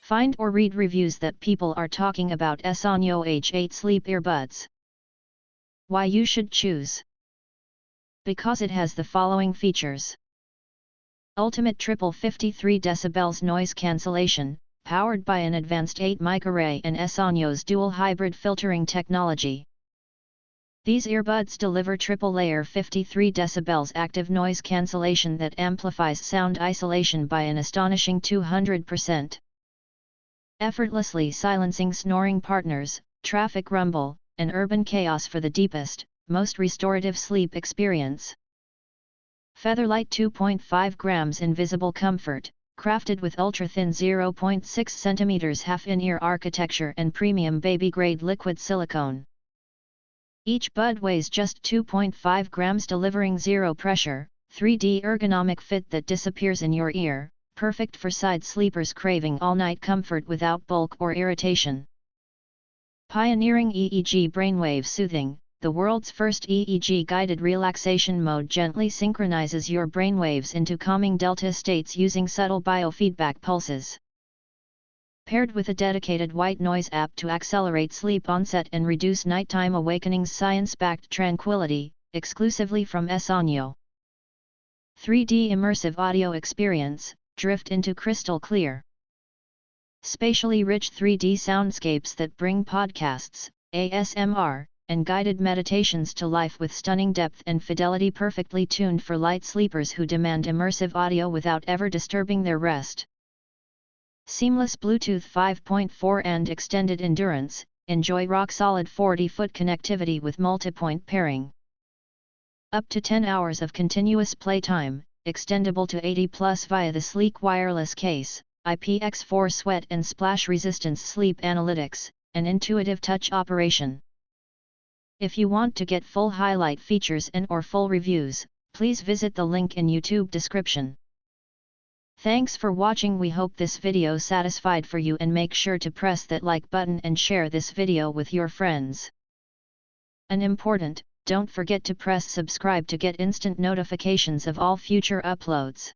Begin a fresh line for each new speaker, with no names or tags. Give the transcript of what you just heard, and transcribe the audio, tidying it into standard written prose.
Find or read reviews that people are talking about Essonio H8 Sleep Earbuds. Why you should choose? Because it has the following features. Ultimate triple 53 decibels noise cancellation, powered by an advanced 8 microarray and Essonio's dual hybrid filtering technology. These earbuds deliver triple-layer 53 decibels active noise cancellation that amplifies sound isolation by an astonishing 200%. Effortlessly silencing snoring partners, traffic rumble, and urban chaos for the deepest, most restorative sleep experience. FEATHERLIGHT 2.5 grams invisible comfort, crafted with ultra-thin 0.6 cm half-in-ear architecture and premium baby-grade liquid silicone. Each bud weighs just 2.5 grams, delivering zero pressure, 3D ergonomic fit that disappears in your ear, perfect for side sleepers craving all-night comfort without bulk or irritation. Pioneering EEG brainwave soothing, the world's first EEG guided relaxation mode gently synchronizes your brainwaves into calming delta states using subtle biofeedback pulses. Paired with a dedicated white noise app to accelerate sleep onset and reduce nighttime awakenings, science-backed tranquility, exclusively from Essonio. 3D immersive audio experience, drift into crystal clear. Spatially rich 3D soundscapes that bring podcasts, ASMR, and guided meditations to life with stunning depth and fidelity, perfectly tuned for light sleepers who demand immersive audio without ever disturbing their rest. Seamless Bluetooth 5.4 and extended endurance, enjoy rock-solid 40-foot connectivity with multi-point pairing. Up to 10 hours of continuous playtime, extendable to 80+ via the sleek wireless case, IPX4 sweat and splash resistance sleep analytics, and intuitive touch operation. If you want to get full highlight features and or full reviews, please visit the link in YouTube description. Thanks for watching. We hope this video satisfied for you, and make sure to press that like button and share this video with your friends. And important, don't forget to press subscribe to get instant notifications of all future uploads.